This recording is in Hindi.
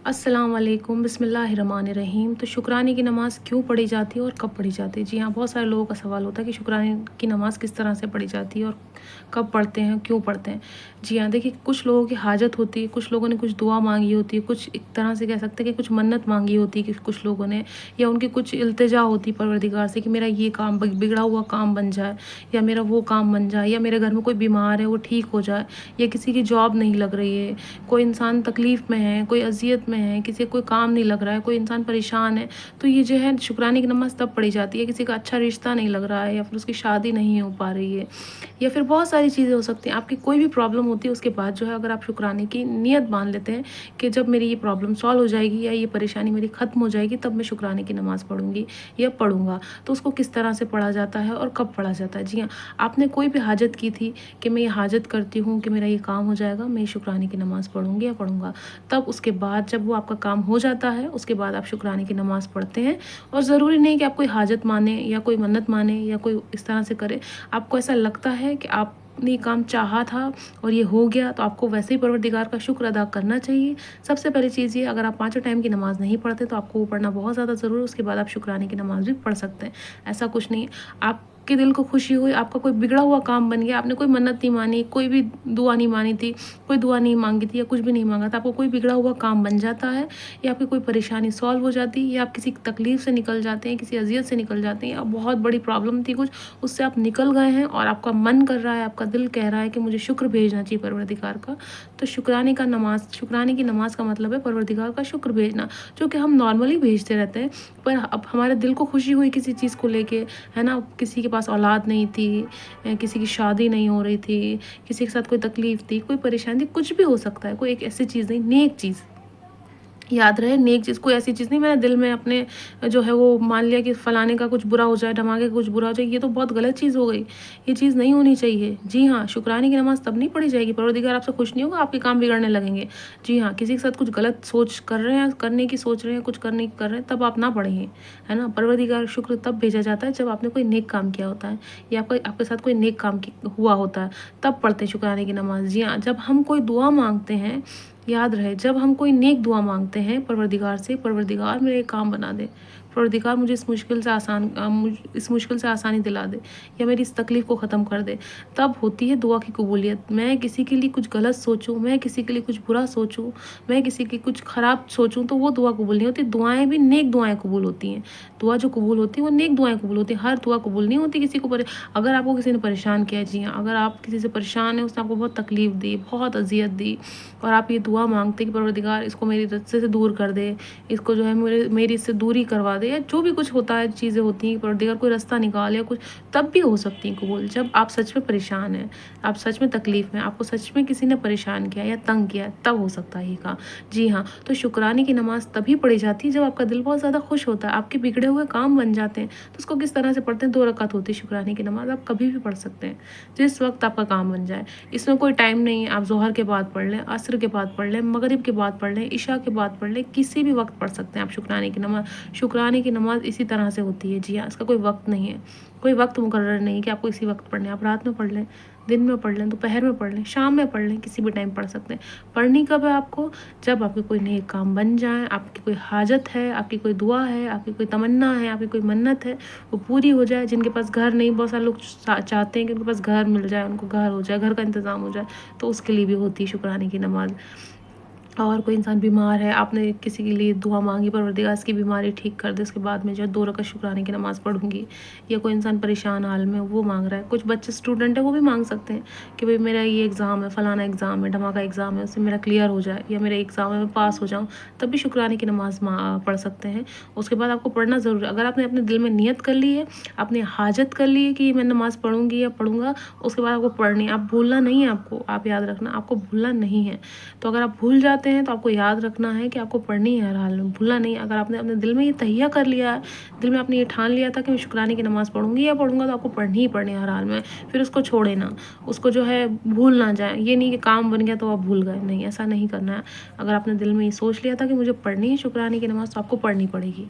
अस्सलाम वालेकुम, बिस्मिल्लाहिर्रहमानिर्रहीम। तो शुक्राने की नमाज़ क्यों पढ़ी जाती है और कब पढ़ी जाती है? जी हाँ, बहुत सारे लोगों का सवाल होता है कि शुक्राने की नमाज़ किस तरह से पढ़ी जाती है और कब पढ़ते हैं, क्यों पढ़ते हैं? जी हाँ, देखिए कुछ लोगों की हाजत होती है, कुछ लोगों ने कुछ दुआ माँगी होती है, कुछ एक तरह से कह सकते हैं कि कुछ मन्नत माँगी होती है कि कुछ लोगों ने, या उनकी कुछ इल्तिजा होती है परवरदिगार से कि मेरा ये काम बिगड़ा हुआ काम बन जाए, या मेरा वो काम बन जाए, या मेरे घर में कोई बीमार है वो ठीक हो जाए, या किसी की जॉब नहीं लग रही है, कोई इंसान तकलीफ़ में है, कोई अज़ियत में है, किसी को कोई काम नहीं लग रहा है, कोई इंसान परेशान है, तो ये जो है शुक्राने की नमाज़ तब पढ़ी जाती है। किसी का अच्छा रिश्ता नहीं लग रहा है, या फिर उसकी शादी नहीं हो पा रही है, या फिर बहुत सारी चीज़ें हो सकती हैं। आपकी कोई भी प्रॉब्लम होती है, उसके बाद जो है अगर आप शुक्राने की नियत बाँध लेते हैं कि जब मेरी ये प्रॉब्लम सॉल्व हो जाएगी या ये परेशानी मेरी ख़त्म हो जाएगी, तब मैं शुक्राने की नमाज़ पढ़ूँगी या पढ़ूँगा। तो उसको किस तरह से पढ़ा जाता है और कब पढ़ा जाता है? जी हाँ, आपने कोई भी हाजत की थी कि मैं ये हाजत करती हूँ कि मेरा ये काम हो जाएगा, मैं शुक्राने की नमाज़ पढ़ूँगी या पढ़ूँगा। तब उसके बाद जब वो आपका काम हो जाता है, उसके बाद आप शुक्राने की नमाज़ पढ़ते हैं। और ज़रूरी नहीं कि आप कोई हाजत माने या कोई मन्नत माने या कोई इस तरह से करे। आपको ऐसा लगता है कि आपने ये काम चाहा था और ये हो गया, तो आपको वैसे ही परवरदिगार का शुक्र अदा करना चाहिए। सबसे पहली चीज़ ये, अगर आप पाँचों टाइम की नमाज़ नहीं पढ़ते तो आपको वो पढ़ना बहुत ज़्यादा ज़रूरी है। उसके बाद आप शुक्राने की नमाज़ भी पढ़ सकते हैं। ऐसा कुछ नहीं है। आपके दिल को खुशी हुई, आपका कोई बिगड़ा हुआ काम बन गया, आपने कोई मन्नत नहीं मानी, कोई भी दुआ नहीं मानी थी, कोई दुआ नहीं माँगी थी या कुछ भी नहीं माँगा था, आपको कोई बिगड़ा हुआ काम बन जाता है, या आपकी कोई परेशानी सॉल्व हो जाती है, या आप किसी तकलीफ़ से निकल जाते हैं, किसी अज़ियत से निकल जाते हैं, या बहुत बड़ी प्रॉब्लम थी कुछ, उससे आप निकल गए हैं और आपका मन कर रहा है, आपका दिल कह रहा है कि मुझे शुक्र भेजना चाहिए परवरदिगार का। तो शुक्राने की नमाज़ का मतलब है परवरदिगार का शुक्र भेजना, जो कि हम नॉर्मली भेजते रहते हैं। पर अब हमारे दिल को खुशी हुई किसी चीज़ को लेके, है ना? किसी के पास औलाद नहीं थी, किसी की शादी नहीं हो रही थी, किसी के साथ कोई तकलीफ़ थी, कोई परेशानी थी, कुछ भी हो सकता है, कोई एक ऐसी चीज़ नहीं, नेक चीज़। याद रहे, नेक चीज़, कोई ऐसी चीज़ नहीं मैंने दिल में अपने जो है वो मान लिया कि फलाने का कुछ बुरा हो जाए, ढमाके का कुछ बुरा हो जाए, ये तो बहुत गलत चीज़ हो गई। ये चीज़ नहीं होनी चाहिए। जी हाँ, शुक्राने की नमाज़ तब नहीं पढ़ी जाएगी, परवरदिगार आपसे खुश नहीं होगा, आपके काम बिगड़ने लगेंगे। जी हाँ, किसी के साथ कुछ गलत सोच कर रहे हैं, करने की सोच रहे हैं, कुछ करने की कर रहे हैं, तब आप ना पढ़िए, है ना? परवरदिगार शुक्र तब भेजा जाता है जब आपने कोई नेक काम किया होता है, या आपका आपके साथ कोई नेक काम हुआ होता है, तब पढ़ते हैं शुक्राने की नमाज़। जी हाँ, जब हम कोई दुआ माँगते हैं, याद रहे, जब हम कोई नेक दुआ माँगते हैं परवरदिगार से, परवरदिगार मेरा ये काम बना दे, परवरदिगार मुझे इस मुश्किल से आसानी दिला दे, या मेरी इस तकलीफ़ को ख़त्म कर दे, तब होती है दुआ की कबूलियत। मैं किसी के लिए कुछ गलत सोचूँ, मैं किसी के लिए कुछ बुरा सोचूँ, मैं किसी की कुछ ख़राब सोचूँ, तो वो दुआ कबूल नहीं होती। दुआएँ भी नेक दुआएँ कबूल होती हैं। दुआ जो कबूल होती है वो नेक दुआएँ कबूल होती हैं। हर दुआ कबूल नहीं होती किसी को अगर आपको किसी ने परेशान किया है, जी हाँ, अगर आप किसी से परेशान हैं, उसने आपको बहुत तकलीफ़ दी, बहुत अज़ियत दी, और आप ये दुआ माँगते हैं कि परवरदिगार इसको मेरी रास्ते से दूर कर दे, इसको जो है मेरी इससे दूरी करवा दे, या जो भी कुछ होता है, चीज़ें होती हैं, परवरदिगार कोई रास्ता निकाले या कुछ, तब भी हो सकती हैं कबूल। जब आप सच में परेशान हैं, आप सच में तकलीफ़ में, आपको सच में किसी ने परेशान किया या तंग किया, तब हो सकता है ये काम। जी हाँ, तो शुक्राने की नमाज़ तभी पढ़ी जाती है जब आपका दिल बहुत ज़्यादा खुश होता है, आपके बिगड़े हुए काम बन जाते हैं। तो उसको किस तरह से पढ़ते हैं? 2 रकात होती है शुक्राने की नमाज़, आप कभी भी पढ़ सकते हैं, जिस वक़्त आपका काम बन जाए। इसमें कोई टाइम नहीं है, आप ज़ोहर के बाद पढ़ लें, असर के बाद पढ़ लें, मगरिब के बाद पढ़ लें, इशा के बाद पढ़ लें, किसी भी वक़्त पढ़ सकते हैं आप शुक्राने की नमाज़। शुक्राने की नमाज़ इसी तरह से होती है। जी हाँ, इसका कोई वक़्त नहीं है, कोई वक़्त मुकर्रर नहीं है कि आपको इसी वक़्त पढ़ना है। आप रात में पढ़ लें, दिन में पढ़ लें, दोपहर में पढ़ लें, शाम में पढ़ लें, किसी भी टाइम पढ़ सकते हैं। पढ़नी कब है आपको? जब आपके कोई नेक काम बन जाए, आपकी कोई हाजत है, आपकी कोई दुआ है, आपकी कोई तमन्ना है, आपकी कोई मन्नत है, वो पूरी हो जाए। जिनके पास घर नहीं, बहुत सारे लोग चाहते हैं कि उनके पास घर मिल जाए, उनको घर हो जाए, घर का इंतज़ाम हो जाए, तो उसके लिए भी होती है शुक्राने की नमाज़। और कोई इंसान बीमार है, आपने किसी के लिए दुआ माँगी, परवरदिगार इसकी बीमारी ठीक कर दे, उसके बाद में जो है 2 रकात शुक्राने की नमाज़ पढ़ूँगी। या कोई इंसान परेशान हाल में वो माँग रहा है, कुछ बच्चे स्टूडेंट हैं वो भी माँग सकते हैं कि भाई मेरा ये एग्ज़ाम है, फलाना एग्ज़ाम है, ढमाका एग्ज़ाम है, उससे मेरा क्लियर हो जाए, या मेरा एग्ज़ाम है मैं पास हो जाऊँ, तब भी शुक्राने की नमाज़ पढ़ सकते हैं। उसके बाद आपको पढ़ना ज़रूर है। अगर आपने अपने दिल में नियत कर ली है, आपने हाजत कर ली है कि मैं नमाज़ पढ़ूँगी या पढ़ूँगा, उसके बाद आपको पढ़नी है। आप भूलना नहीं है, आपको, आप याद रखना, आपको भूलना नहीं है। तो अगर आप भूल जाते हैं तो आपको याद रखना है कि आपको पढ़नी है हर हाल में, भूलना नहीं है। अगर आपने अपने दिल में ये तहिया कर लिया है, दिल में आपने ये ठान लिया था कि मैं शुक्राने की नमाज़ पढ़ूँगी या पढ़ूँगा, तो आपको पढ़नी ही पढ़नी है हर हाल में। फिर उसको छोड़े ना, उसको जो है भूल ना जाए। ये नहीं कि काम बन गया तो आप भूल गए, नहीं, ऐसा नहीं करना है। अगर आपने दिल में ये सोच लिया था कि मुझे पढ़नी है शुक्राने की नमाज़, तो आपको पढ़नी पड़ेगी।